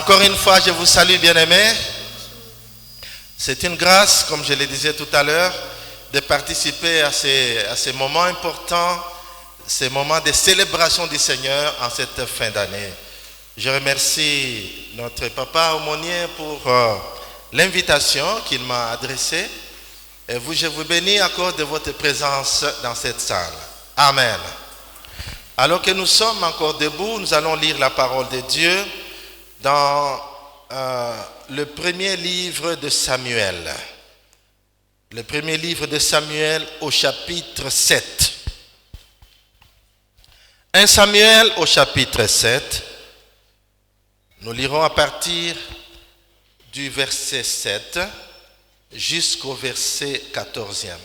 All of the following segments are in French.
Encore une fois, je vous salue, bien-aimés. C'est une grâce, comme je le disais tout à l'heure, de participer à ces moments importants, ces moments de célébration du Seigneur en cette fin d'année. Je remercie notre papa aumônier pour l'invitation qu'il m'a adressée. Et vous, je vous bénis encore de votre présence dans cette salle. Amen. Alors que nous sommes encore debout, nous allons lire la parole de Dieu dans le premier livre de Samuel. Le premier livre de Samuel au chapitre 7. 1 Samuel au chapitre 7. Nous lirons à partir du verset 7 jusqu'au verset 14e.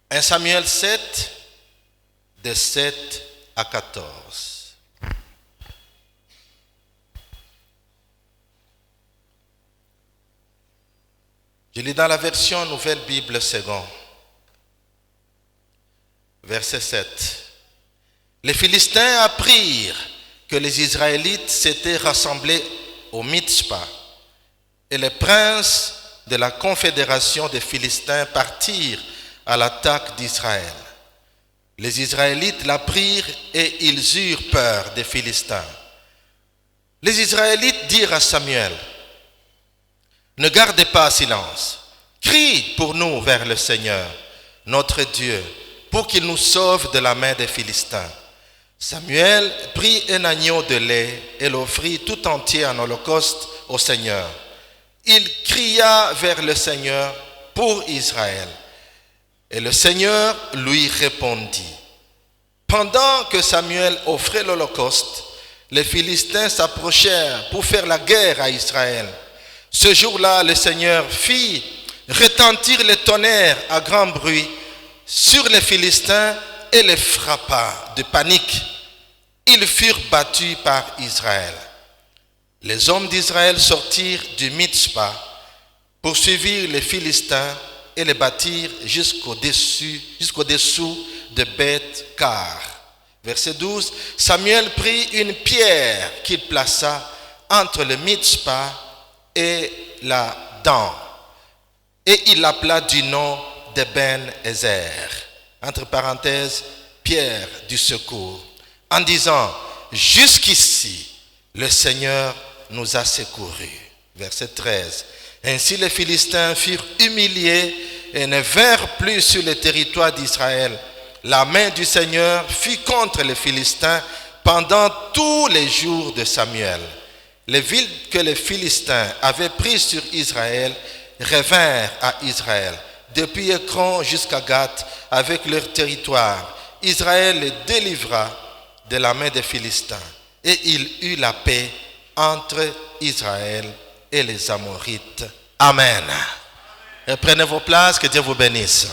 « 1 Samuel 7, de 7 à 14. Je lis dans la version Nouvelle Bible seconde. Verset 7. Les Philistins apprirent que les Israélites s'étaient rassemblés au Mitzpah, et les princes de la confédération des Philistins partirent à l'attaque d'Israël. Les Israélites l'apprirent et ils eurent peur des Philistins. Les Israélites dirent à Samuel: ne gardez pas silence, crie pour nous vers le Seigneur, notre Dieu, pour qu'il nous sauve de la main des Philistins. Samuel prit un agneau de lait et l'offrit tout entier en holocauste au Seigneur. Il cria vers le Seigneur pour Israël. Et le Seigneur lui répondit. Pendant que Samuel offrait l'holocauste, les Philistins s'approchèrent pour faire la guerre à Israël. Ce jour-là, le Seigneur fit retentir le tonnerre à grand bruit sur les Philistins et les frappa de panique. Ils furent battus par Israël. Les hommes d'Israël sortirent du Mitzpah, poursuivirent les Philistins et les battirent jusqu'au-dessous de Beth-Car. Verset 12. Samuel prit une pierre qu'il plaça entre le Mitzpah et la Dan, et il l'appela du nom de Ben-Ezer, entre parenthèses, pierre du secours, en disant: jusqu'ici, le Seigneur nous a secourus. Verset 13. Ainsi les Philistins furent humiliés et ne vinrent plus sur le territoire d'Israël. La main du Seigneur fut contre les Philistins pendant tous les jours de Samuel. Les villes que les Philistins avaient prises sur Israël revinrent à Israël, depuis Écron jusqu'à Gath, avec leur territoire. Israël les délivra de la main des Philistins, et il eut la paix entre Israël et les Amorites. Amen. Et prenez vos places, que Dieu vous bénisse.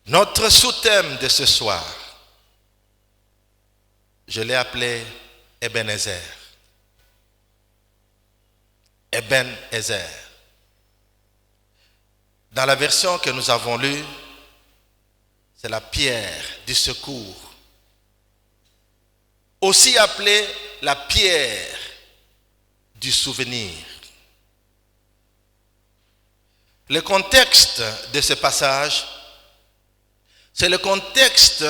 Notre sous-thème de ce soir, je l'ai appelé Ebenezer. Ebenezer. Dans la version que nous avons lue, c'est la pierre du secours, aussi appelée la pierre du souvenir. Le contexte de ce passage, c'est le contexte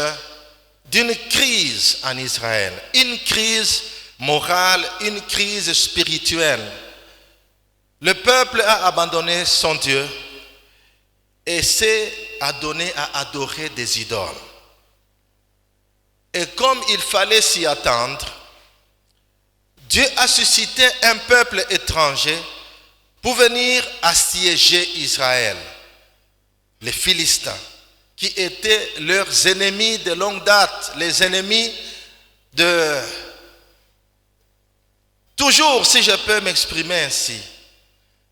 d'une crise en Israël, une crise morale, une crise spirituelle. Le peuple a abandonné son Dieu et s'est adonné à adorer des idoles. Et comme il fallait s'y attendre, Dieu a suscité un peuple étranger pour venir assiéger Israël, les Philistins, qui étaient leurs ennemis de longue date, les ennemis de toujours, si je peux m'exprimer ainsi.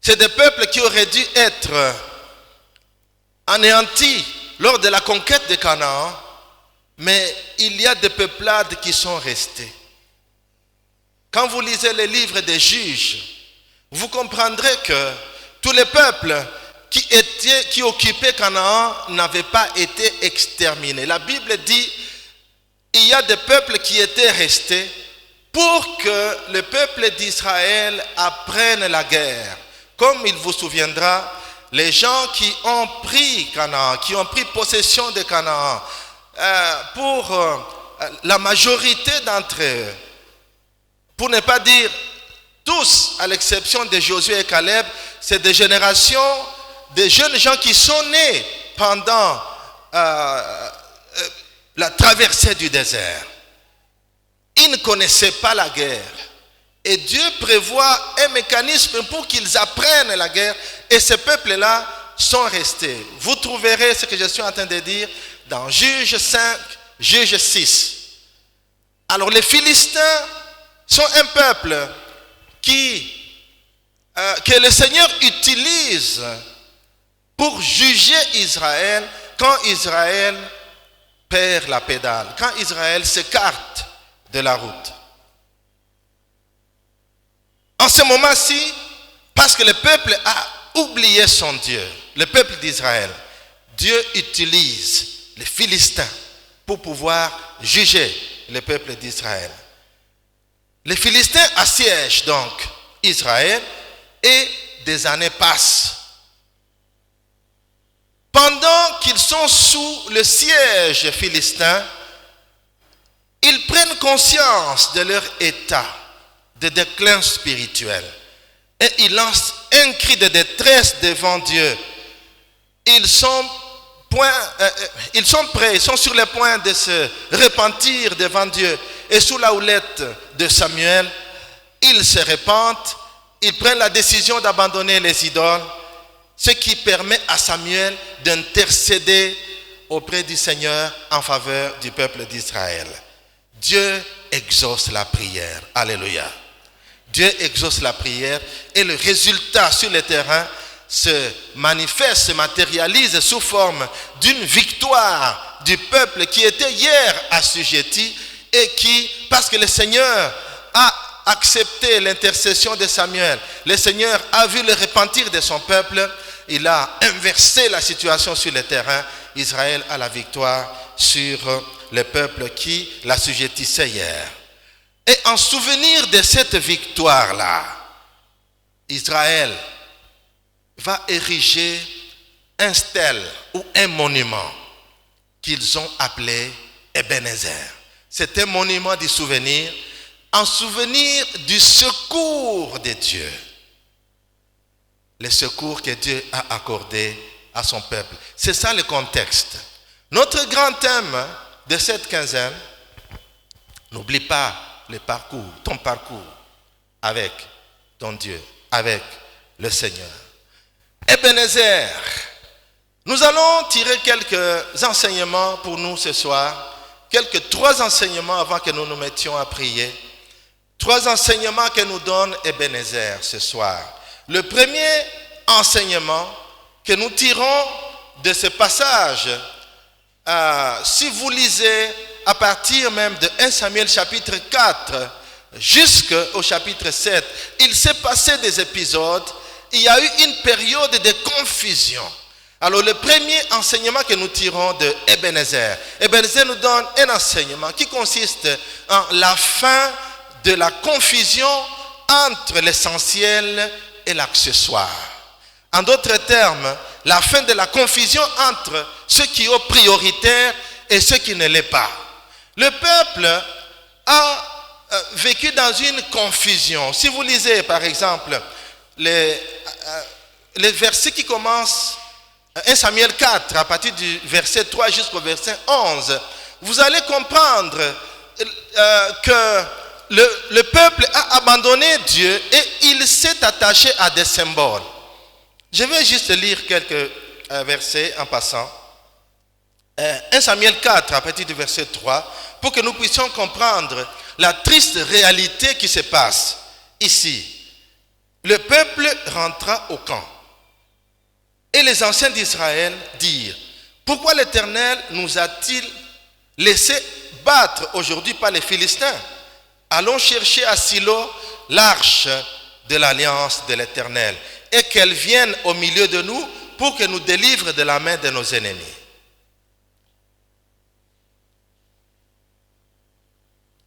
C'est des peuples qui auraient dû être anéantis lors de la conquête de Canaan, mais il y a des peuplades qui sont restées. Quand vous lisez les livres des juges, vous comprendrez que tous les peuples qui occupaient Canaan n'avaient pas été exterminés. La Bible dit il y a des peuples qui étaient restés pour que le peuple d'Israël apprenne la guerre. Comme il vous souviendra, les gens qui ont pris Canaan, qui ont pris possession de Canaan, pour la majorité d'entre eux, pour ne pas dire tous, à l'exception de Josué et Caleb, c'est des générations de jeunes gens qui sont nés pendant la traversée du désert. Ils ne connaissaient pas la guerre. Et Dieu prévoit un mécanisme pour qu'ils apprennent la guerre. Et ces peuples-là sont restés. Vous trouverez ce que je suis en train de dire dans Juge 5, Juge 6. Alors les Philistins sont un peuple que le Seigneur utilise pour juger Israël quand Israël perd la pédale, quand Israël s'écarte de la route. En ce moment-ci, parce que le peuple a oublié son Dieu, le peuple d'Israël, Dieu utilise les Philistins pour pouvoir juger le peuple d'Israël. Les Philistins assiègent donc Israël et des années passent. Pendant qu'ils sont sous le siège philistin, ils prennent conscience de leur état de déclin spirituel et ils lancent un cri de détresse devant Dieu. Ils sont prêts, ils sont sur le point de se repentir devant Dieu. Et sous la houlette de Samuel, ils se repentent, ils prennent la décision d'abandonner les idoles, ce qui permet à Samuel d'intercéder auprès du Seigneur en faveur du peuple d'Israël. Dieu exauce la prière. Alléluia. Dieu exauce la prière et le résultat sur le terrain se manifeste, se matérialise sous forme d'une victoire du peuple qui était hier assujetti et qui, parce que le Seigneur a accepté l'intercession de Samuel, le Seigneur a vu le repentir de son peuple, il a inversé la situation sur le terrain. Israël a la victoire sur le peuple qui l'assujettissait hier. Et en souvenir de cette victoire-là, Israël va ériger un stèle ou un monument qu'ils ont appelé Ebenezer. C'est un monument du souvenir, en souvenir du secours de Dieu. Le secours que Dieu a accordé à son peuple. C'est ça le contexte. Notre grand thème de cette quinzaine, n'oublie pas le parcours, ton parcours avec ton Dieu, avec le Seigneur. Ebenezer, nous allons tirer quelques enseignements pour nous ce soir, trois enseignements avant que nous nous mettions à prier. 3 enseignements que nous donne Ebenezer ce soir. Le premier enseignement que nous tirons de ce passage, si vous lisez à partir même de 1 Samuel chapitre 4 jusqu'au chapitre 7, il s'est passé des épisodes, il y a eu une période de confusion. Alors le premier enseignement que nous tirons de Ebenezer nous donne un enseignement qui consiste en la fin de la confusion entre l'essentiel et l'accessoire. En d'autres termes, la fin de la confusion entre ce qui est prioritaire et ce qui ne l'est pas. Le peuple a vécu dans une confusion. Si vous lisez par exemple les versets qui commencent 1 Samuel 4 à partir du verset 3 jusqu'au verset 11, vous allez comprendre que le peuple a abandonné Dieu et il s'est attaché à des symboles. Je vais juste lire quelques versets en passant. 1 Samuel 4 à partir du verset 3 pour que nous puissions comprendre la triste réalité qui se passe ici. Le peuple rentra au camp et les anciens d'Israël dirent: pourquoi l'Éternel nous a-t-il laissé battre aujourd'hui par les Philistins? allons chercher à Silo l'arche de l'alliance de l'Éternel et qu'elle vienne au milieu de nous pour que nous délivre de la main de nos ennemis.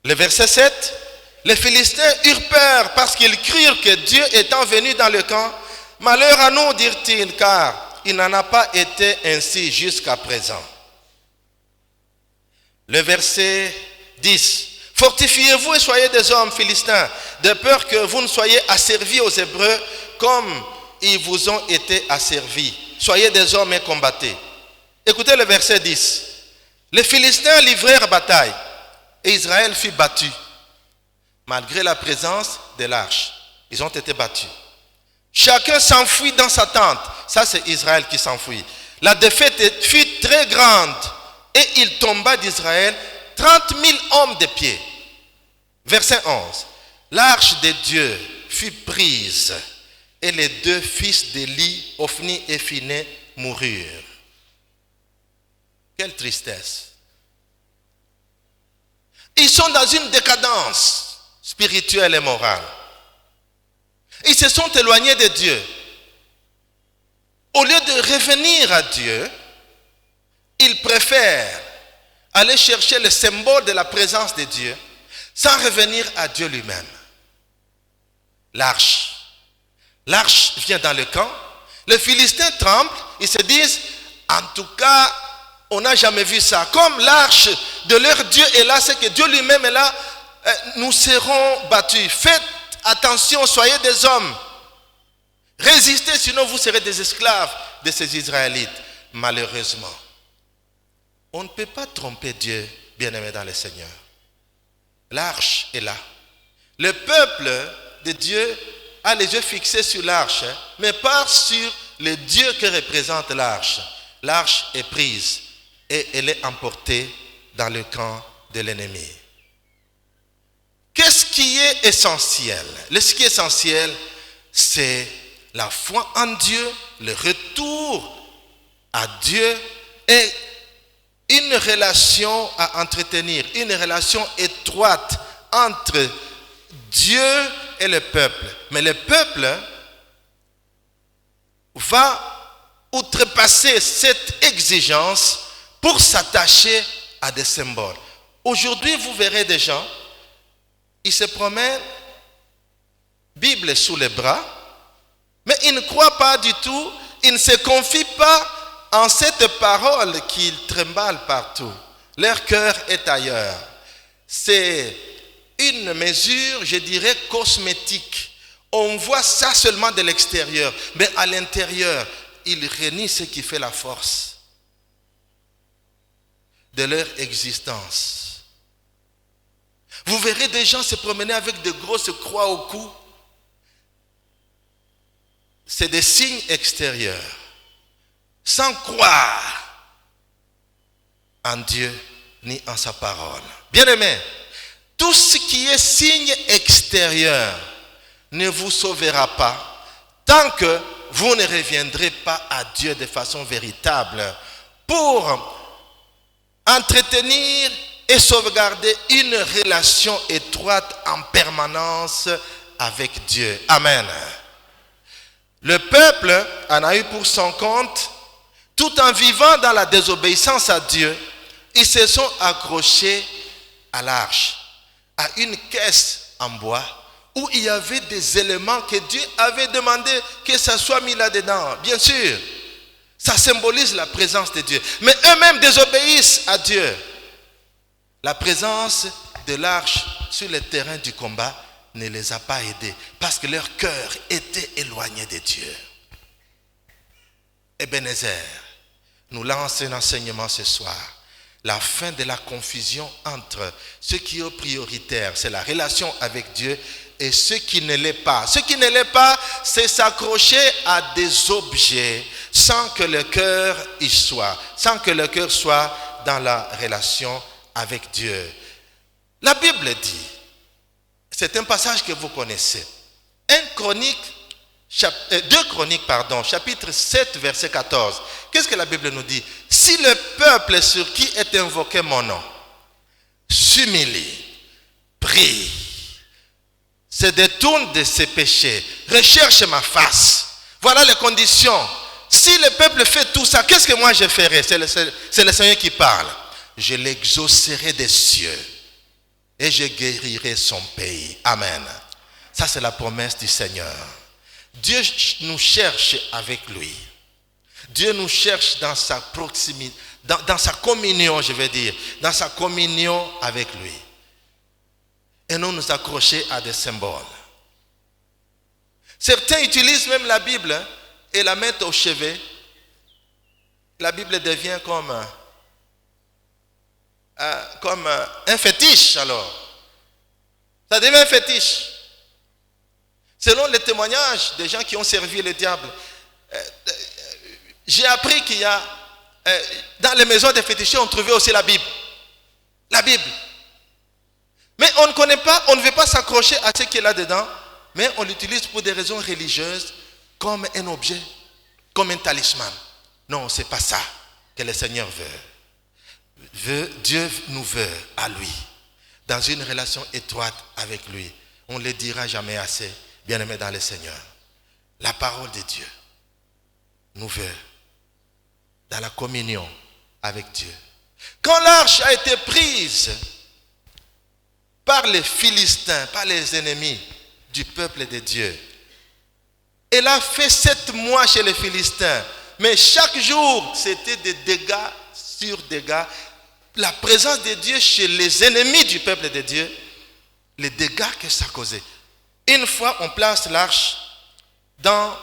Le verset 7, les Philistins eurent peur parce qu'ils crurent que Dieu étant venu dans le camp. Malheur à nous, dirent-ils, car il n'en a pas été ainsi jusqu'à présent. Le verset 10. Fortifiez-vous et soyez des hommes philistins, de peur que vous ne soyez asservis aux Hébreux comme ils vous ont été asservis. Soyez des hommes et combattez. Écoutez le verset 10. Les Philistins livrèrent bataille et Israël fut battu. Malgré la présence de l'arche, ils ont été battus. Chacun s'enfuit dans sa tente. Ça, c'est Israël qui s'enfuit. La défaite fut très grande et il tomba d'Israël 30 000 hommes de pied. Verset 11. L'arche de Dieu fut prise et les deux fils d'Élie, Ophni et Phiné, moururent. Quelle tristesse. Ils sont dans une décadence spirituelle et morale. Ils se sont éloignés de Dieu. Au lieu de revenir à Dieu, ils préfèrent aller chercher le symbole de la présence de Dieu sans revenir à Dieu lui-même. L'arche. L'arche vient dans le camp. Les Philistins tremblent. Ils se disent, en tout cas, on n'a jamais vu ça. Comme l'arche de leur Dieu est là, c'est que Dieu lui-même est là, nous serons battus. Faites attention, soyez des hommes. Résistez, sinon vous serez des esclaves de ces Israélites. Malheureusement, on ne peut pas tromper Dieu, bien-aimé dans le Seigneur. L'arche est là. Le peuple de Dieu a les yeux fixés sur l'arche, mais pas sur le Dieu que représente l'arche. L'arche est prise et elle est emportée dans le camp de l'ennemi. Qu'est-ce qui est essentiel? Ce qui est essentiel, c'est la foi en Dieu, le retour à Dieu et une relation à entretenir, une relation étroite entre Dieu et le peuple. Mais le peuple va outrepasser cette exigence pour s'attacher à des symboles. Aujourd'hui, vous verrez des gens, ils se promènent, Bible sous les bras, mais ils ne croient pas du tout, ils ne se confient pas en cette parole qu'ils tremblent partout. Leur cœur est ailleurs. C'est une mesure, je dirais, cosmétique. On voit ça seulement de l'extérieur, mais à l'intérieur, ils renient ce qui fait la force de leur existence. Vous verrez des gens se promener avec de grosses croix au cou. C'est des signes extérieurs. Sans croire en Dieu ni en sa parole. Bien-aimés, tout ce qui est signe extérieur ne vous sauvera pas tant que vous ne reviendrez pas à Dieu de façon véritable pour entretenir et sauvegarder une relation étroite en permanence avec Dieu. Amen. Le peuple en a eu pour son compte, tout en vivant dans la désobéissance à Dieu, ils se sont accrochés à l'arche, à une caisse en bois où il y avait des éléments que Dieu avait demandé que ça soit mis là-dedans. Bien sûr, ça symbolise la présence de Dieu. Mais eux-mêmes désobéissent à Dieu. La présence de l'arche sur le terrain du combat ne les a pas aidés parce que leur cœur était éloigné de Dieu. Ebenezer nous lance un enseignement ce soir. La fin de la confusion entre ce qui est prioritaire, c'est la relation avec Dieu, et ce qui ne l'est pas. Ce qui ne l'est pas, c'est s'accrocher à des objets sans que le cœur y soit, sans que le cœur soit dans la relation avec Dieu. La Bible dit, c'est un passage que vous connaissez, 2 Chroniques, chapitre 7, verset 14. Qu'est-ce que la Bible nous dit? Si le peuple sur qui est invoqué mon nom s'humilie, prie, se détourne de ses péchés, recherche ma face. Voilà les conditions. Si le peuple fait tout ça, qu'est-ce que moi je ferai? C'est le Seigneur qui parle. Je l'exaucerai des cieux et je guérirai son pays. Amen. Ça, c'est la promesse du Seigneur. Dieu nous cherche avec lui. Dieu nous cherche dans sa proximité, dans sa communion, je vais dire, dans sa communion avec lui. Et non nous accrocher à des symboles. Certains utilisent même la Bible et la mettent au chevet. La Bible devient comme un fétiche alors. Ça devient un fétiche. Selon les témoignages des gens qui ont servi le diable, j'ai appris qu'il y a dans les maisons des féticheurs on trouvait aussi la Bible. La Bible. Mais on ne connaît pas, on ne veut pas s'accrocher à ce qu'il y a là-dedans, mais on l'utilise pour des raisons religieuses comme un objet, comme un talisman. Non, ce n'est pas ça que le Seigneur veut. Dieu nous veut à lui, dans une relation étroite avec lui. On ne le dira jamais assez, bien-aimés dans le Seigneur. La parole de Dieu nous veut dans la communion avec Dieu. Quand l'arche a été prise par les Philistins, par les ennemis du peuple de Dieu, elle a fait 7 mois chez les Philistins, mais chaque jour c'était des dégâts sur dégâts. La présence de Dieu chez les ennemis du peuple de Dieu, les dégâts que ça causait. Une fois on place l'arche dans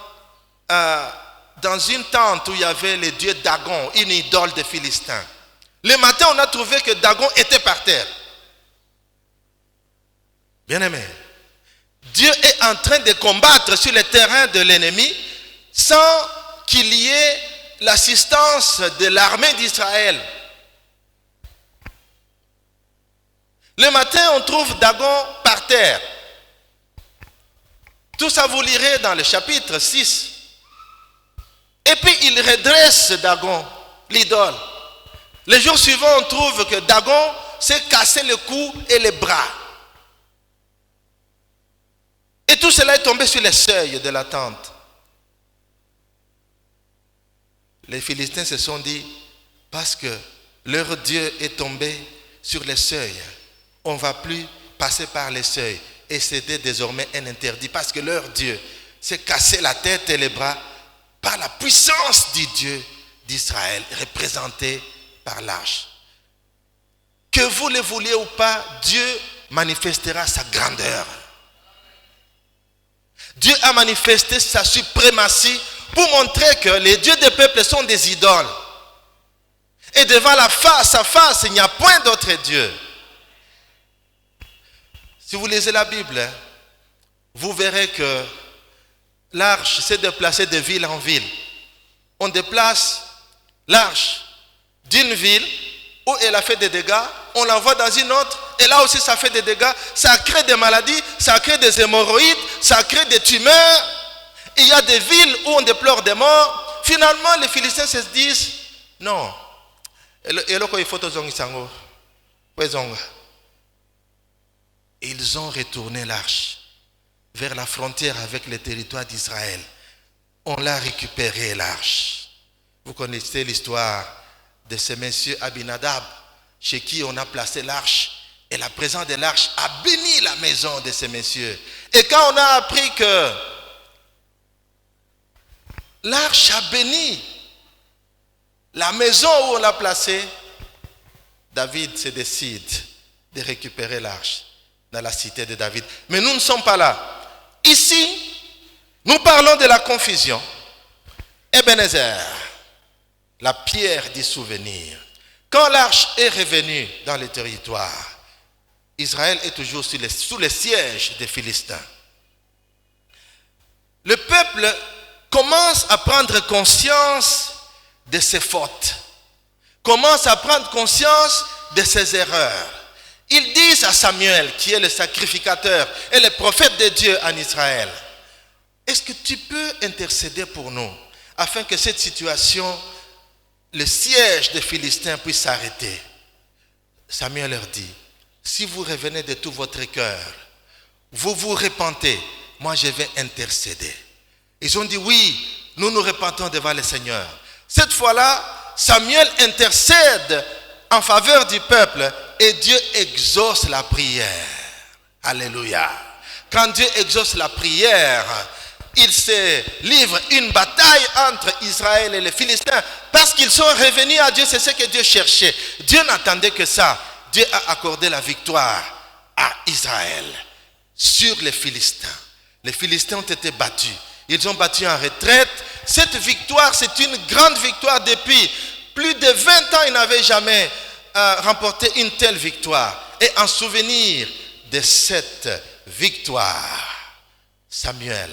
une tente où il y avait le dieu Dagon, une idole des Philistins. Le matin on a trouvé que Dagon était par terre. Bien-aimé, Dieu est en train de combattre sur le terrain de l'ennemi sans qu'il y ait l'assistance de l'armée d'Israël. Le matin, on trouve Dagon par terre. Tout ça, vous lirez dans le chapitre 6. Et puis, il redresse Dagon, l'idole. Le jour suivant, on trouve que Dagon s'est cassé le cou et les bras. Et tout cela est tombé sur les seuils de la tente. Les Philistins se sont dit, parce que leur Dieu est tombé sur les seuils, on ne va plus passer par les seuils. Et c'était désormais un interdit, parce que leur Dieu s'est cassé la tête et les bras par la puissance du Dieu d'Israël, représenté par l'arche. Que vous le vouliez ou pas, Dieu manifestera sa grandeur. Dieu a manifesté sa suprématie pour montrer que les dieux des peuples sont des idoles. Et devant la face à face, il n'y a point d'autre Dieu. Si vous lisez la Bible, vous verrez que l'arche s'est déplacée de ville en ville. On déplace l'arche d'une ville où elle a fait des dégâts, on l'envoie dans une autre, et là aussi ça fait des dégâts, ça crée des maladies, ça crée des hémorroïdes, ça crée des tumeurs. Il y a des villes où on déplore des morts. Finalement, les Philistins se disent, non, ils ont retourné l'arche vers la frontière avec le territoire d'Israël. On l'a récupéré, l'arche. Vous connaissez l'histoire de ce monsieur Abinadab, chez qui on a placé l'arche. Et la présence de l'arche a béni la maison de ce monsieur. Et quand on a appris que l'arche a béni la maison où on l'a placée, David se décide de récupérer l'arche dans la cité de David. Mais nous ne sommes pas là. Ici, nous parlons de la confusion. Ebenezer, la pierre du souvenir. Quand l'arche est revenue dans le territoire, Israël est toujours sous le siège des Philistins. Le peuple commence à prendre conscience de ses fautes, commence à prendre conscience de ses erreurs. Ils disent à Samuel, qui est le sacrificateur et le prophète de Dieu en Israël, est-ce que tu peux intercéder pour nous afin que cette situation, le siège des Philistins puisse s'arrêter? Samuel leur dit, si vous revenez de tout votre cœur, vous vous repentez, moi je vais intercéder. Ils ont dit oui, nous nous repentons devant le Seigneur. Cette fois-là, Samuel intercède en faveur du peuple et Dieu exauce la prière. Alléluia. Quand Dieu exauce la prière, il se livre une bataille entre Israël et les Philistins parce qu'ils sont revenus à Dieu. C'est ce que Dieu cherchait. Dieu n'attendait que ça. Dieu a accordé la victoire à Israël sur les Philistins. Les Philistins ont été battus. Ils ont battu en retraite. Cette victoire, c'est une grande victoire. Depuis plus de 20 ans, ils n'avaient jamais remporté une telle victoire. Et en souvenir de cette victoire, Samuel,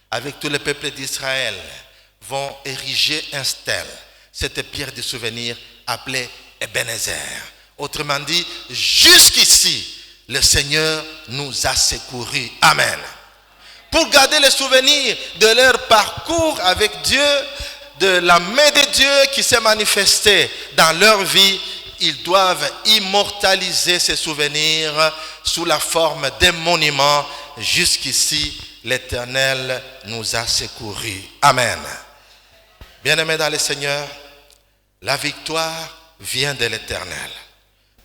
avec tout le peuple d'Israël, vont ériger un stèle. Cette pierre de souvenir appelée Ebenezer. Autrement dit, jusqu'ici, le Seigneur nous a secourus. Amen. Pour garder le souvenir de leur parcours avec Dieu, de la main de Dieu qui s'est manifestée dans leur vie, ils doivent immortaliser ces souvenirs sous la forme d'un monument. Jusqu'ici, l'Éternel nous a secourus. Amen. Bien-aimés dans le Seigneur, la victoire vient de l'Éternel.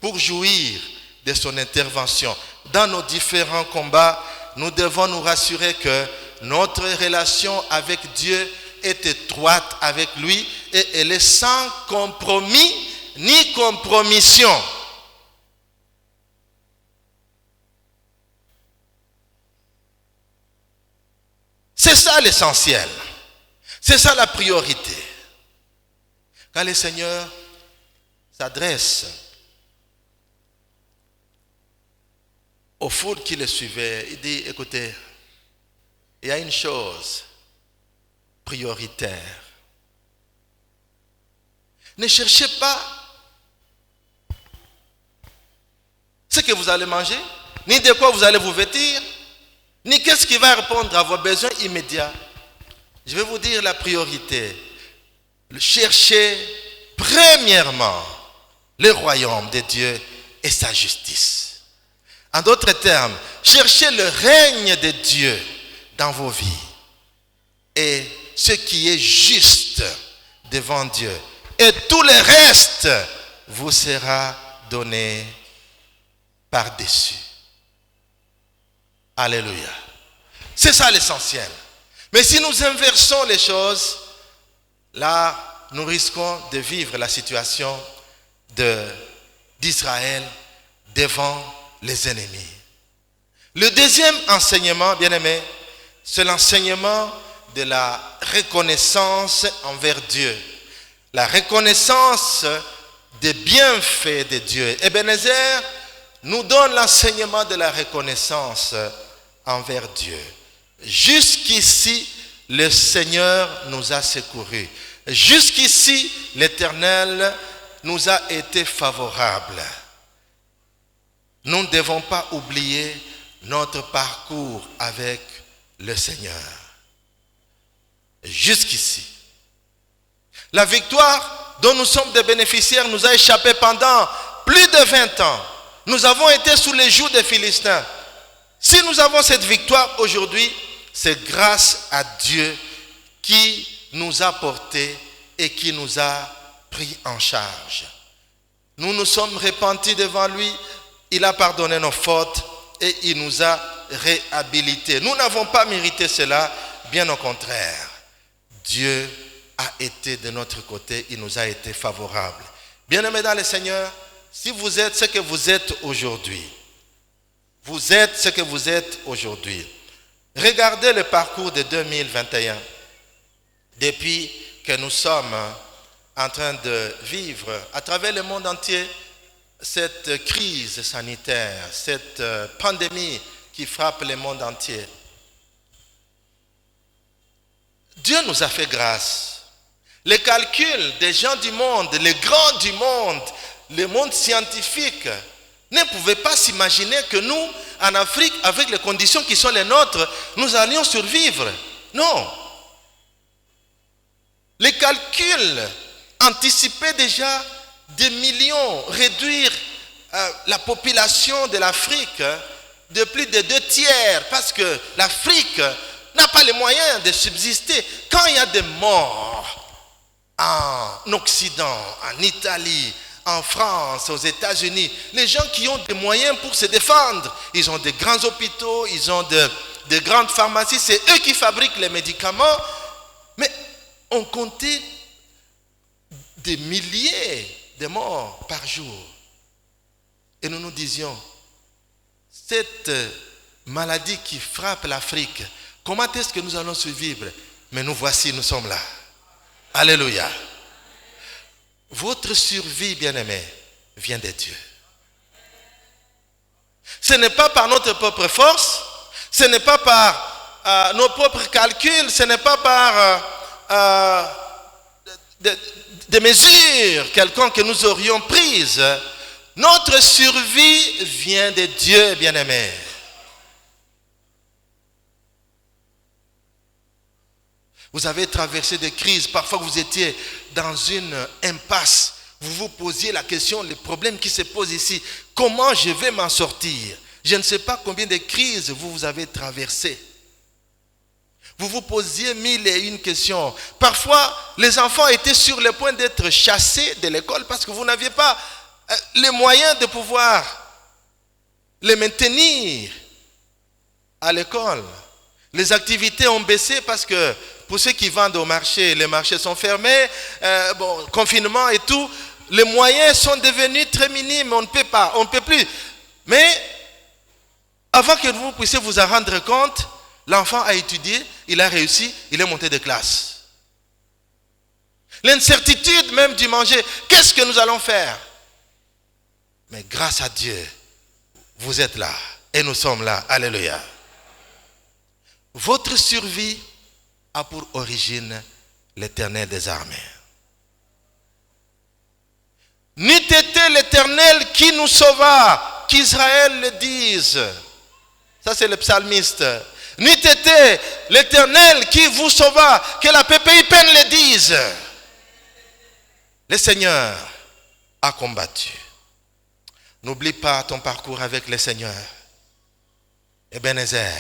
Pour jouir de son intervention dans nos différents combats, nous devons nous rassurer que notre relation avec Dieu est étroite avec lui et elle est sans compromis ni compromission. C'est ça l'essentiel. C'est ça la priorité. Quand le Seigneur s'adresse aux foules qui le suivaient, il dit, écoutez, il y a une chose prioritaire. Ne cherchez pas ce que vous allez manger, ni de quoi vous allez vous vêtir, ni qu'est-ce qui va répondre à vos besoins immédiats. Je vais vous dire la priorité. Cherchez premièrement le royaume de Dieu et sa justice. En d'autres termes, cherchez le règne de Dieu dans vos vies et ce qui est juste devant Dieu. Et tout le reste vous sera donné par-dessus. Alléluia. C'est ça l'essentiel. Mais si nous inversons les choses, là, nous risquons de vivre la situation d'Israël devant les ennemis. Le deuxième enseignement, bien-aimé, c'est l'enseignement de la reconnaissance envers Dieu. La reconnaissance des bienfaits de Dieu. Ebenezer nous donne l'enseignement de la reconnaissance envers Dieu. Jusqu'ici, le Seigneur nous a secourus. Jusqu'ici, l'Éternel nous a été favorable. Nous ne devons pas oublier notre parcours avec le Seigneur. Jusqu'ici. La victoire dont nous sommes des bénéficiaires nous a échappé pendant plus de 20 ans. Nous avons été sous les jougs des Philistins. Si nous avons cette victoire aujourd'hui, c'est grâce à Dieu qui nous a portés et qui nous a pris en charge. Nous nous sommes repentis devant lui, il a pardonné nos fautes et il nous a réhabilités. Nous n'avons pas mérité cela, bien au contraire. Dieu a été de notre côté, il nous a été favorable. Bien-aimés dans le Seigneur, si vous êtes ce que vous êtes aujourd'hui, vous êtes ce que vous êtes aujourd'hui. Regardez le parcours de 2021. Depuis que nous sommes en train de vivre à travers le monde entier cette crise sanitaire, cette pandémie qui frappe le monde entier. Dieu nous a fait grâce. Les calculs des gens du monde, les grands du monde, le monde scientifique, ne pouvaient pas s'imaginer que nous, en Afrique, avec les conditions qui sont les nôtres, nous allions survivre. Non. Les calculs anticipaient déjà des millions, réduire la population de l'Afrique de plus de 2/3 parce que l'Afrique n'a pas les moyens de subsister. Quand il y a des morts en Occident, en Italie, en France, aux États-Unis, les gens qui ont des moyens pour se défendre, ils ont de grands hôpitaux, ils ont de grandes pharmacies, c'est eux qui fabriquent les médicaments, mais on comptait des milliers de morts par jour. Et nous nous disions, cette maladie qui frappe l'Afrique, comment est-ce que nous allons survivre? Mais nous voici, nous sommes là. Alléluia. Votre survie, bien-aimés, vient de Dieu. Ce n'est pas par notre propre force, ce n'est pas par nos propres calculs, ce n'est pas par des mesures quelconques que nous aurions prises. Notre survie vient de Dieu, bien-aimés. Vous avez traversé des crises, parfois vous étiez dans une impasse. Vous vous posiez la question, les problèmes qui se posent ici, comment je vais m'en sortir? Je ne sais pas combien de crises vous avez traversées. Vous vous posiez 1001 questions. Parfois, les enfants étaient sur le point d'être chassés de l'école parce que vous n'aviez pas les moyens de pouvoir les maintenir à l'école. Les activités ont baissé parce que pour ceux qui vendent au marché, les marchés sont fermés, confinement et tout, les moyens sont devenus très minimes, on ne peut pas, on ne peut plus. Mais avant que vous puissiez vous en rendre compte, l'enfant a étudié, il a réussi, il est monté de classe. L'incertitude même du manger, qu'est-ce que nous allons faire? Mais grâce à Dieu, vous êtes là et nous sommes là. Alléluia. Votre survie a pour origine l'Éternel des armées. N'eût été l'Éternel qui nous sauva, qu'Israël le dise. Ça c'est le psalmiste. N'eût été l'Éternel qui vous sauva, que la PPIP le dise. Le Seigneur a combattu. N'oublie pas ton parcours avec le Seigneur. Ebenezer,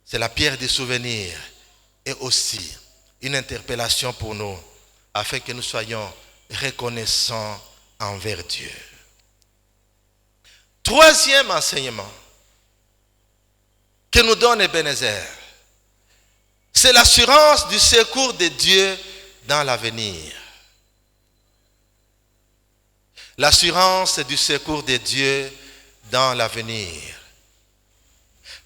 c'est la pierre des souvenirs et aussi une interpellation pour nous afin que nous soyons reconnaissants envers Dieu. Troisième enseignement que nous donne Ebenezer, c'est l'assurance du secours de Dieu dans l'avenir. L'assurance du secours de Dieu dans l'avenir.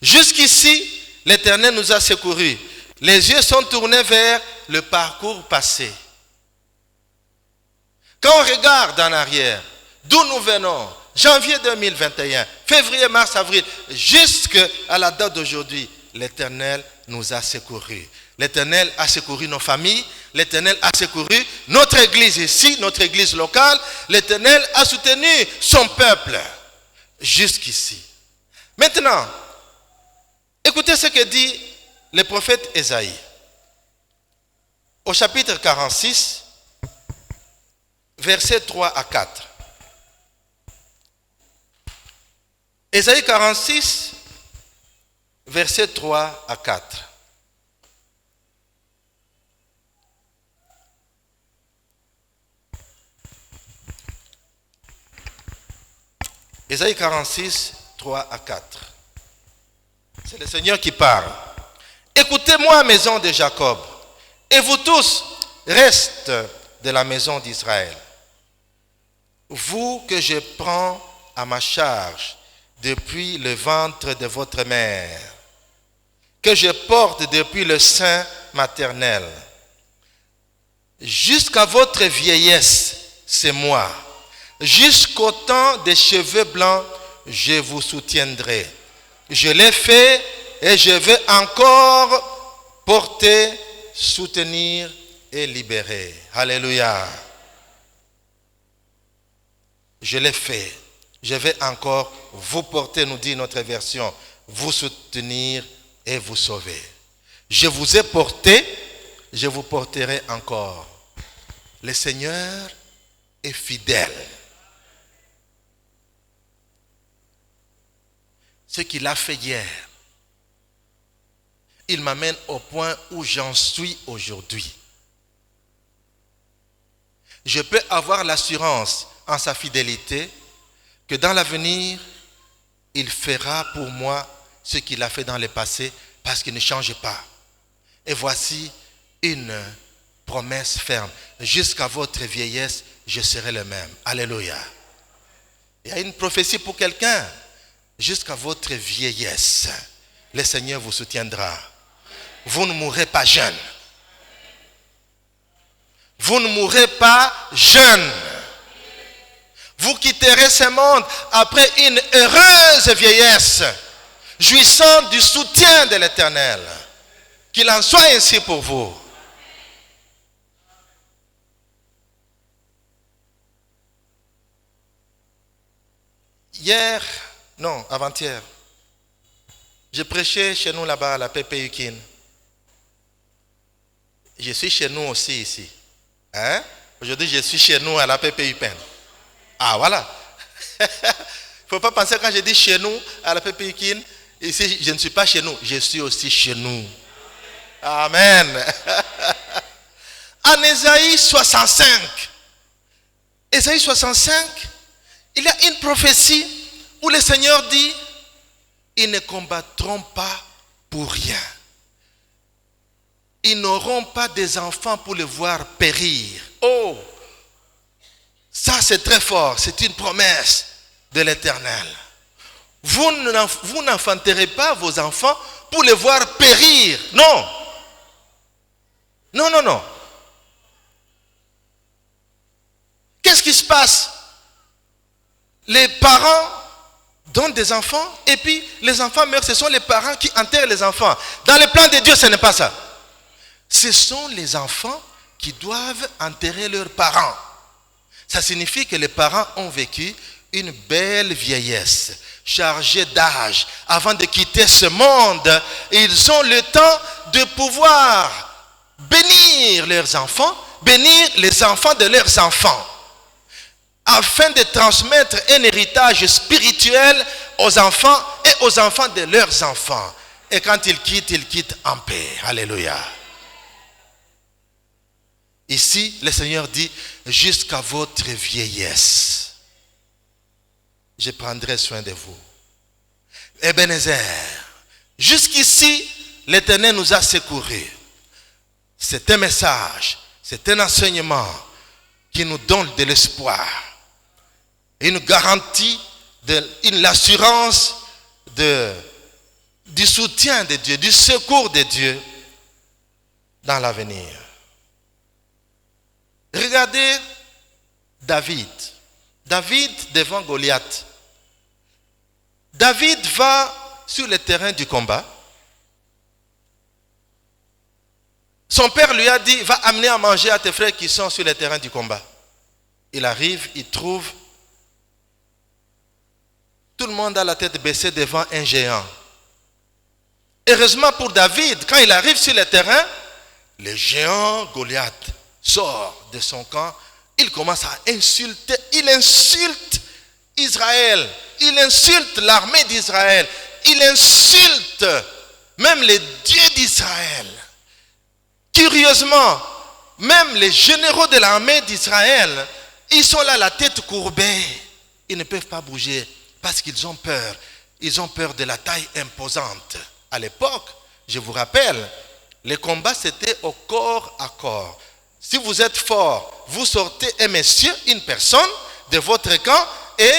Jusqu'ici, l'Éternel nous a secourus. Les yeux sont tournés vers le parcours passé. Quand on regarde en arrière, d'où nous venons, janvier 2021, février, mars, avril, jusqu'à la date d'aujourd'hui, l'Éternel nous a secourus. L'Éternel a secouru nos familles, l'Éternel a secouru notre église ici, notre église locale, l'Éternel a soutenu son peuple jusqu'ici. Maintenant, écoutez ce que dit le prophète Ésaïe. Au chapitre 46, versets 3 à 4. Ésaïe 46, versets 3 à 4. Ésaïe 46, 3 à 4. C'est le Seigneur qui parle. Écoutez-moi, maison de Jacob, et vous tous, restes de la maison d'Israël. Vous que je prends à ma charge depuis le ventre de votre mère, que je porte depuis le sein maternel. Jusqu'à votre vieillesse, c'est moi. Jusqu'au temps des cheveux blancs, je vous soutiendrai. Je l'ai fait et je vais encore porter, soutenir et libérer. Alléluia. Je l'ai fait. Je vais encore vous porter, nous dit notre version, vous soutenir et vous sauver. Je vous ai porté, je vous porterai encore. Le Seigneur est fidèle. ce qu'il a fait hier, il m'amène au point où j'en suis aujourd'hui. Je peux avoir l'assurance en sa fidélité que dans l'avenir, il fera pour moi ce qu'il a fait dans le passé parce qu'il ne change pas. Et voici une promesse ferme. Jusqu'à votre vieillesse, je serai le même. Alléluia. Il y a une prophétie pour quelqu'un. Jusqu'à votre vieillesse, le Seigneur vous soutiendra. Vous ne mourrez pas jeune. Vous ne mourrez pas jeune. Vous quitterez ce monde après une heureuse vieillesse, jouissant du soutien de l'Éternel. Qu'il en soit ainsi pour vous. Avant-hier, je prêchais chez nous là-bas à la PPUKIN. Je suis chez nous aussi ici. Hein? Aujourd'hui, je suis chez nous à la PPUPEN. Ah, voilà. Il ne faut pas penser quand je dis chez nous à la PPUKIN, ici, je ne suis pas chez nous. Je suis aussi chez nous. Amen. En Ésaïe 65, Ésaïe 65, il y a une prophétie où le Seigneur dit, ils ne combattront pas pour rien. Ils n'auront pas des enfants pour les voir périr. Oh, ça c'est très fort, c'est une promesse de l'Éternel. Vous n'enfanterez pas vos enfants pour les voir périr. Non. Non, non, non. Qu'est-ce qui se passe? Les parents donnent des enfants et puis les enfants meurent. Ce sont les parents qui enterrent les enfants. Dans le plan de Dieu, ce n'est pas ça. Ce sont les enfants qui doivent enterrer leurs parents. Ça signifie que les parents ont vécu une belle vieillesse, chargée d'âge. Avant de quitter ce monde, ils ont le temps de pouvoir bénir leurs enfants, bénir les enfants de leurs enfants, afin de transmettre un héritage spirituel aux enfants et aux enfants de leurs enfants. Et quand ils quittent en paix. Alléluia. Ici, le Seigneur dit, jusqu'à votre vieillesse, je prendrai soin de vous. Ebenezer, jusqu'ici, l'Éternel nous a secourus. C'est un message, c'est un enseignement qui nous donne de l'espoir. Une garantie, l'assurance du soutien de Dieu, du secours de Dieu dans l'avenir. Regardez David. David devant Goliath. David va sur le terrain du combat. Son père lui a dit, va amener à manger à tes frères qui sont sur le terrain du combat. Il arrive, il trouve tout le monde a la tête baissée devant un géant. Heureusement pour David, quand il arrive sur le terrain, le géant Goliath sort de son camp. Il commence à insulter. Il insulte Israël. Il insulte l'armée d'Israël. Il insulte même les dieux d'Israël. Curieusement, même les généraux de l'armée d'Israël, ils sont là la tête courbée. Ils ne peuvent pas bouger parce qu'ils ont peur. Ils ont peur de la taille imposante. À l'époque, je vous rappelle, les combats c'était au corps à corps. Si vous êtes fort, vous sortez un monsieur, une personne de votre camp et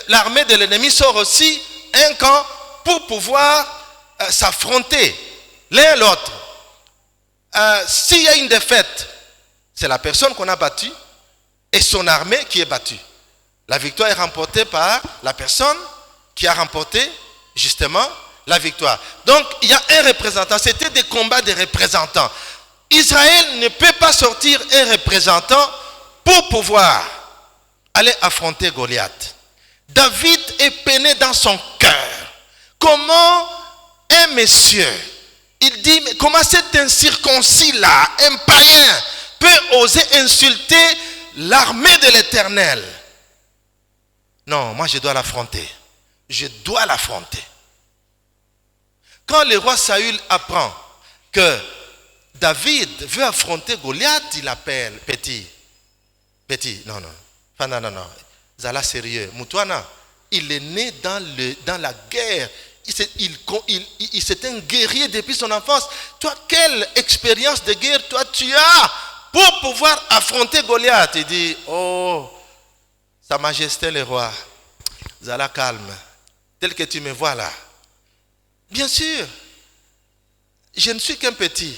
l'armée de l'ennemi sort aussi un camp pour pouvoir s'affronter l'un l'autre. S'il y a une défaite, c'est la personne qu'on a battue et son armée qui est battue. La victoire est remportée par la personne qui a remporté justement la victoire. Donc il y a un représentant. C'était des combats de représentants. Israël ne peut pas sortir un représentant pour pouvoir aller affronter Goliath. David est peiné dans son cœur. Comment un monsieur, il dit, mais comment cet incirconcis-là, un païen, peut oser insulter l'armée de l'Éternel? Non, moi je dois l'affronter. je dois l'affronter. Quand le roi Saül apprend que David veut affronter Goliath, il appelle petit. Petit, non. Zala sérieux. Moutouana, il est né dans la guerre. C'est un guerrier depuis son enfance. Toi, quelle expérience de guerre toi tu as pour pouvoir affronter Goliath? Il dit, oh, Sa Majesté le roi, Zala calme, tel que tu me vois là. Bien sûr, je ne suis qu'un petit,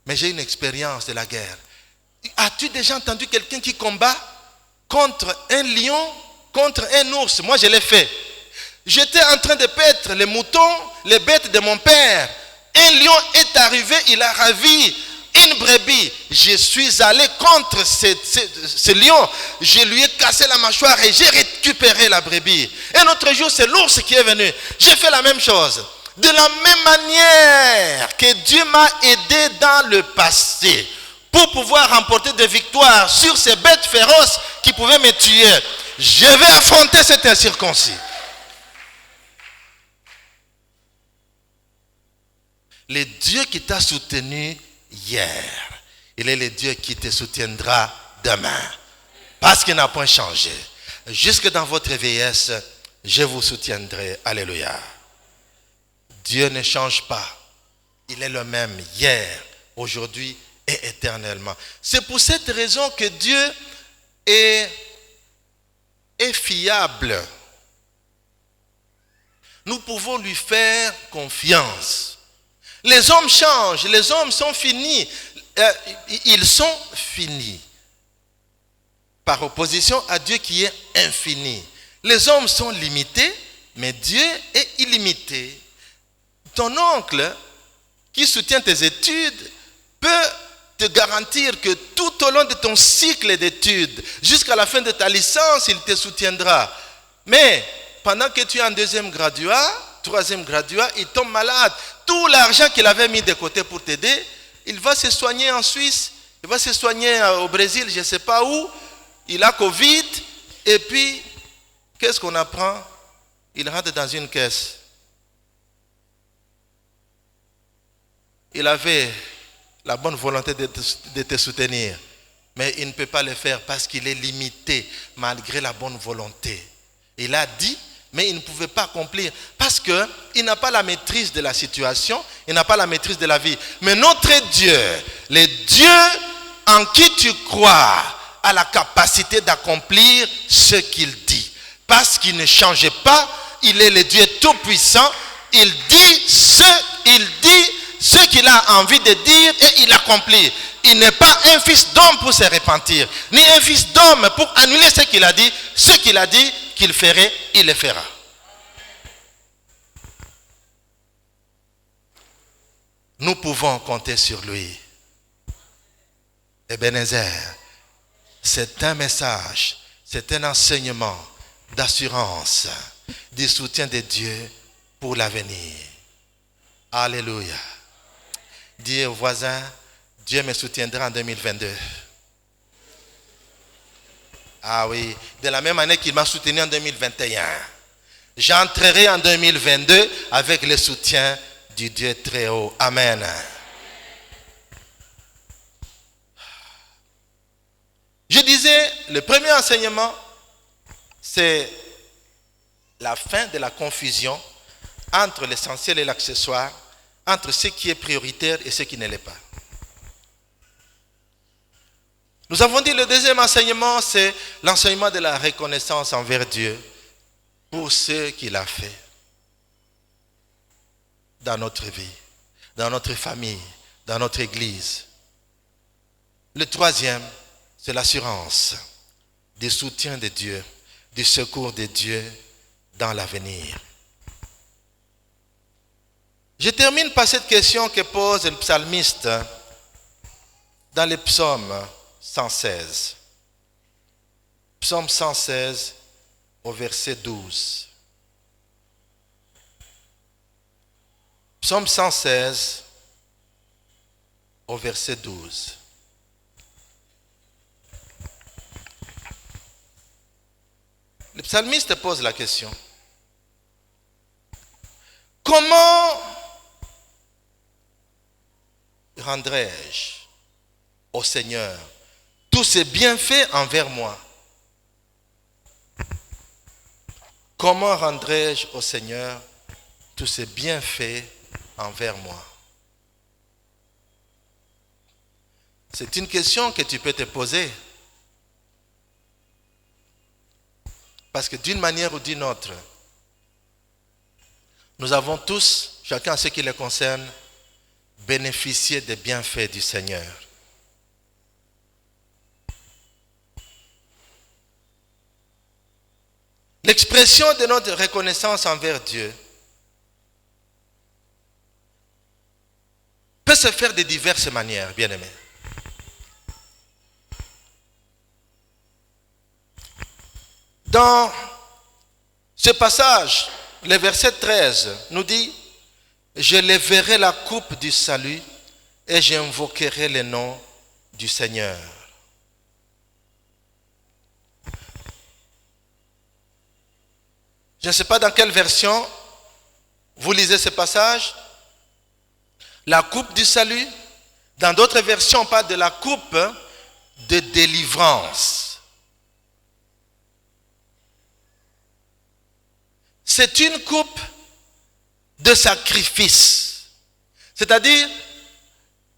mais j'ai une expérience de la guerre. As-tu déjà entendu quelqu'un qui combat contre un lion, contre un ours? Moi, je l'ai fait. J'étais en train de paître les moutons, les bêtes de mon père. Un lion est arrivé, il a ravi une brebis. Je suis allé contre ce lion. Je lui ai cassé la mâchoire et j'ai récupéré la brebis. Un autre jour, c'est l'ours qui est venu. J'ai fait la même chose. De la même manière que Dieu m'a aidé dans le passé pour pouvoir remporter des victoires sur ces bêtes féroces qui pouvaient me tuer, je vais affronter cet incirconcis. Le Dieu qui t'a soutenu hier, il est le Dieu qui te soutiendra demain. Parce qu'il n'a point changé. Jusque dans votre vieillesse, je vous soutiendrai. Alléluia. Dieu ne change pas. Il est le même hier, aujourd'hui et éternellement. C'est pour cette raison que Dieu est fiable. Nous pouvons lui faire confiance. Les hommes changent, les hommes sont finis. Ils sont finis. Par opposition à Dieu qui est infini. Les hommes sont limités, mais Dieu est illimité. Ton oncle qui soutient tes études peut te garantir que tout au long de ton cycle d'études, jusqu'à la fin de ta licence, il te soutiendra. Mais pendant que tu es en deuxième graduat, troisième graduat, il tombe malade. Tout l'argent qu'il avait mis de côté pour t'aider, il va se soigner en Suisse, il va se soigner au Brésil, je ne sais pas où. Il a Covid, et puis, qu'est-ce qu'on apprend? Il rentre dans une caisse. Il avait la bonne volonté de te soutenir, mais il ne peut pas le faire parce qu'il est limité malgré la bonne volonté. Il a dit, mais il ne pouvait pas accomplir parce qu'il n'a pas la maîtrise de la situation, il n'a pas la maîtrise de la vie. Mais notre Dieu, le Dieu en qui tu crois, a la capacité d'accomplir ce qu'il dit. Parce qu'il ne change pas, il est le Dieu tout-puissant, il dit ce qu'il a envie de dire et il accomplit. Il n'est pas un fils d'homme pour se repentir, ni un fils d'homme pour annuler ce qu'il a dit. Ce qu'il a dit qu'il ferait, il le fera. Nous pouvons compter sur lui. Ebenezer, c'est un message, c'est un enseignement d'assurance, du soutien de Dieu pour l'avenir. Alléluia. Dis au voisin, Dieu me soutiendra en 2022. Ah oui, de la même année qu'il m'a soutenu en 2021. J'entrerai en 2022 avec le soutien du Dieu très haut. Amen. Je disais, le premier enseignement, c'est la fin de la confusion entre l'essentiel et l'accessoire, entre ce qui est prioritaire et ce qui ne l'est pas. Nous avons dit le deuxième enseignement, c'est l'enseignement de la reconnaissance envers Dieu pour ce qu'il a fait dans notre vie, dans notre famille, dans notre église. Le troisième, c'est l'assurance du soutien de Dieu, du secours de Dieu dans l'avenir. Je termine par cette question que pose le psalmiste dans le psaume 116. Psaume 116 au verset 12. Psaume 116 au verset 12. Le psalmiste pose la question. rendrai-je au Seigneur tous ses bienfaits envers moi? Comment rendrai-je au Seigneur tous ses bienfaits envers moi? C'est une question que tu peux te poser. Parce que d'une manière ou d'une autre, nous avons tous, chacun en ce qui le concerne, bénéficié des bienfaits du Seigneur. L'expression de notre reconnaissance envers Dieu peut se faire de diverses manières, bien-aimés. Dans ce passage, le verset 13 nous dit: je lèverai la coupe du salut et j'invoquerai le nom du Seigneur. Je ne sais pas dans quelle version vous lisez ce passage. La coupe du salut. Dans d'autres versions, on parle de la coupe de délivrance. C'est une coupe de sacrifice. C'est-à-dire,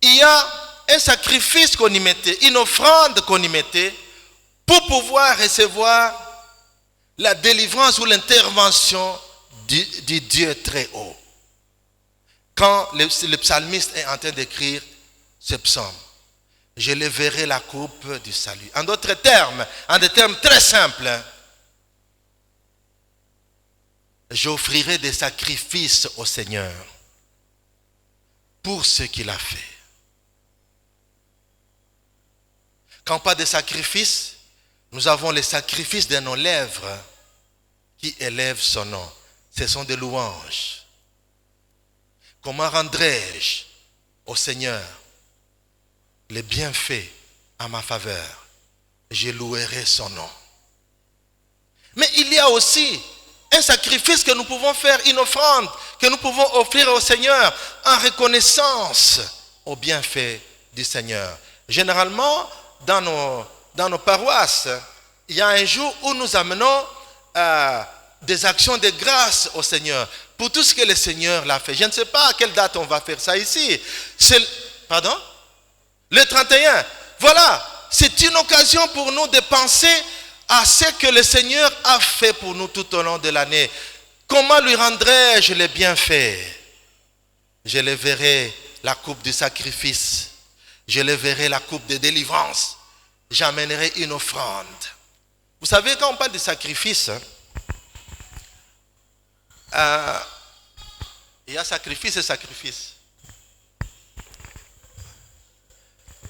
il y a un sacrifice qu'on y mettait, une offrande qu'on y mettait pour pouvoir recevoir la délivrance ou l'intervention du Dieu très haut. Quand le psalmiste est en train d'écrire ce psaume, je lèverai la coupe du salut. En d'autres termes, en des termes très simples, j'offrirai des sacrifices au Seigneur pour ce qu'il a fait. Quand on parle de sacrifices, nous avons les sacrifices de nos lèvres qui élèvent son nom. Ce sont des louanges. Comment rendrai-je au Seigneur les bienfaits à ma faveur? Je louerai son nom. Mais il y a aussi un sacrifice que nous pouvons faire, une offrande que nous pouvons offrir au Seigneur en reconnaissance aux bienfaits du Seigneur. Généralement, dans nos paroisses, il y a un jour où nous amenons des actions de grâce au Seigneur pour tout ce que le Seigneur l'a fait. Je ne sais pas à quelle date on va faire ça ici. Pardon? Le 31. Voilà, c'est une occasion pour nous de penser à ce que le Seigneur a fait pour nous tout au long de l'année. Comment lui rendrai-je les bienfaits? Je lèverai la coupe du sacrifice. Je lèverai la coupe de délivrance. J'amènerai une offrande. Vous savez, quand on parle de sacrifice, il y a sacrifice et sacrifice.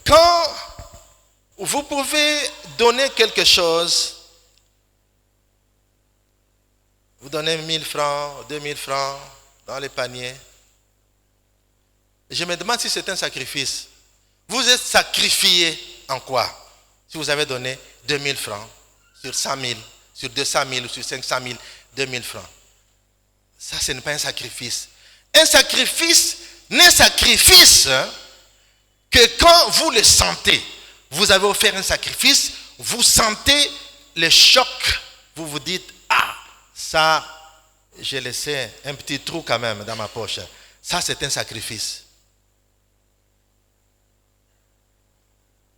Quand vous pouvez donner quelque chose, vous donnez 1000 francs, 2000 francs dans les paniers. Je me demande si c'est un sacrifice. Vous êtes sacrifié en quoi? Si vous avez donné 2000 francs sur 100 000, sur 200 000 ou sur 500 000, 2000 francs. Ça, ce n'est pas un sacrifice. Un sacrifice n'est sacrifice que quand vous le sentez. Vous avez offert un sacrifice, vous sentez le choc, vous vous dites, ah, ça, j'ai laissé un petit trou quand même dans ma poche. Ça, c'est un sacrifice.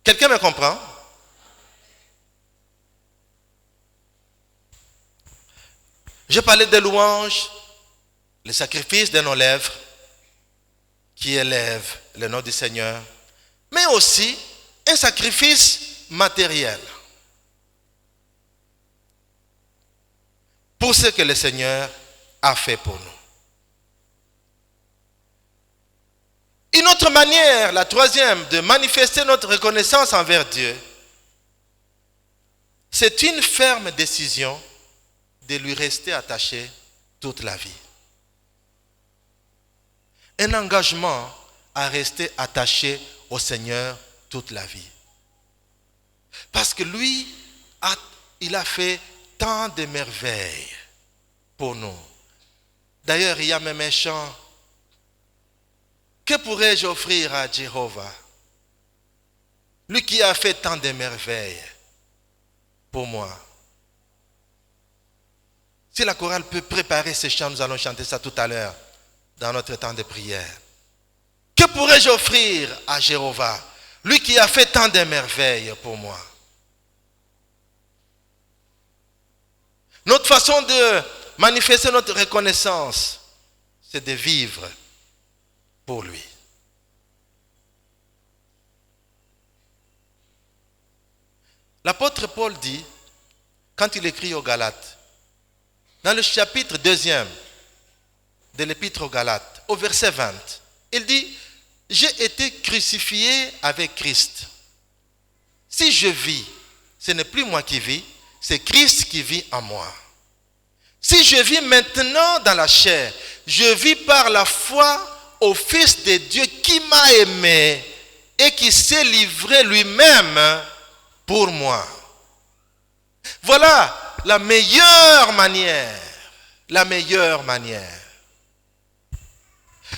Quelqu'un me comprend? Je parlais de louanges, le sacrifice de nos lèvres qui élèvent le nom du Seigneur, mais aussi un sacrifice matériel pour ce que le Seigneur a fait pour nous. Une autre manière, la troisième, de manifester notre reconnaissance envers Dieu, c'est une ferme décision de lui rester attaché toute la vie. Un engagement à rester attaché au Seigneur toute la vie. Parce que lui, il a fait tant de merveilles pour nous. D'ailleurs, il y a même un chant Que pourrais-je offrir à Jéhovah, lui qui a fait tant de merveilles pour moi? Si la chorale peut préparer ces chants, nous allons chanter ça tout à l'heure dans notre temps de prière. Que pourrais-je offrir à Jéhovah, lui qui a fait tant de merveilles pour moi? Notre façon de manifester notre reconnaissance, c'est de vivre pour lui. L'apôtre Paul dit, quand il écrit aux Galates, dans le chapitre 2 de l'épître aux Galates, au verset 20, il dit, « J'ai été crucifié avec Christ. Si je vis, ce n'est plus moi qui vis, c'est Christ qui vit en moi. Si je vis maintenant dans la chair, je vis par la foi au Fils de Dieu qui m'a aimé et qui s'est livré lui-même pour moi. » Voilà la meilleure manière. La meilleure manière.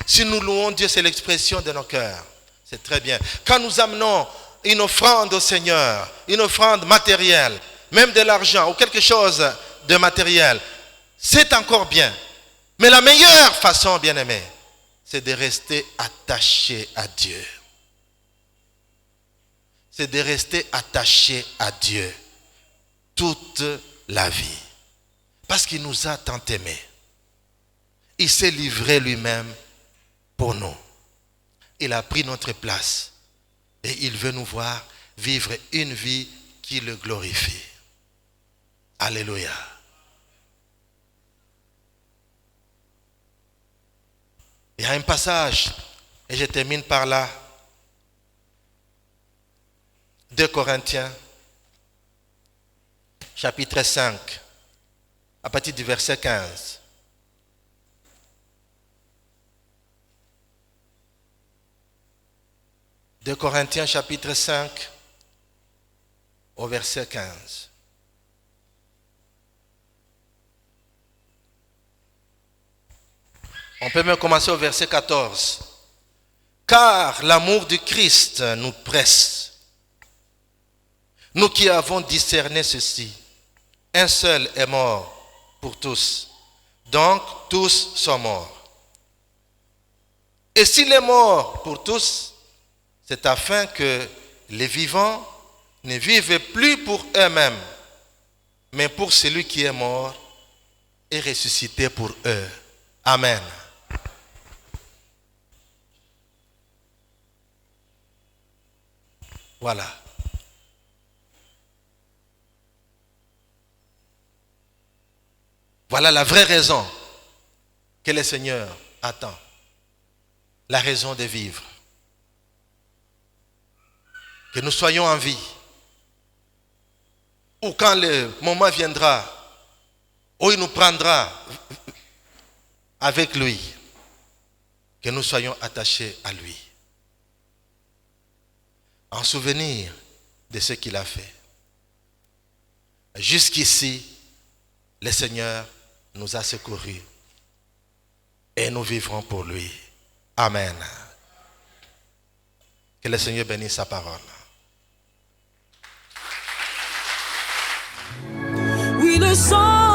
Si nous louons Dieu, c'est l'expression de nos cœurs. C'est très bien. Quand nous amenons une offrande au Seigneur, une offrande matérielle, même de l'argent ou quelque chose de matériel, c'est encore bien. Mais la meilleure façon, bien-aimé, c'est de rester attaché à Dieu. C'est de rester attaché à Dieu toute la vie. Parce qu'il nous a tant aimés. Il s'est livré lui-même pour nous. Il a pris notre place. Et il veut nous voir vivre une vie qui le glorifie. Alléluia. Il y a un passage, et je termine par là. 2 Corinthiens, chapitre 5, à partir du verset 15. De Corinthiens chapitre 5 au verset 15. On peut même commencer au verset 14. Car l'amour du Christ nous presse. Nous qui avons discerné ceci, un seul est mort pour tous, donc tous sont morts. Et s'il est mort pour tous, c'est afin que les vivants ne vivent plus pour eux-mêmes, mais pour celui qui est mort et ressuscité pour eux. Amen. Voilà. Voilà la vraie raison que le Seigneur attend. La raison de vivre. Que nous soyons en vie. Ou quand le moment viendra, où il nous prendra avec lui, que nous soyons attachés à lui. En souvenir de ce qu'il a fait. Jusqu'ici, le Seigneur nous a secourus et nous vivrons pour lui. Amen. Que le Seigneur bénisse sa parole. Oui, le sang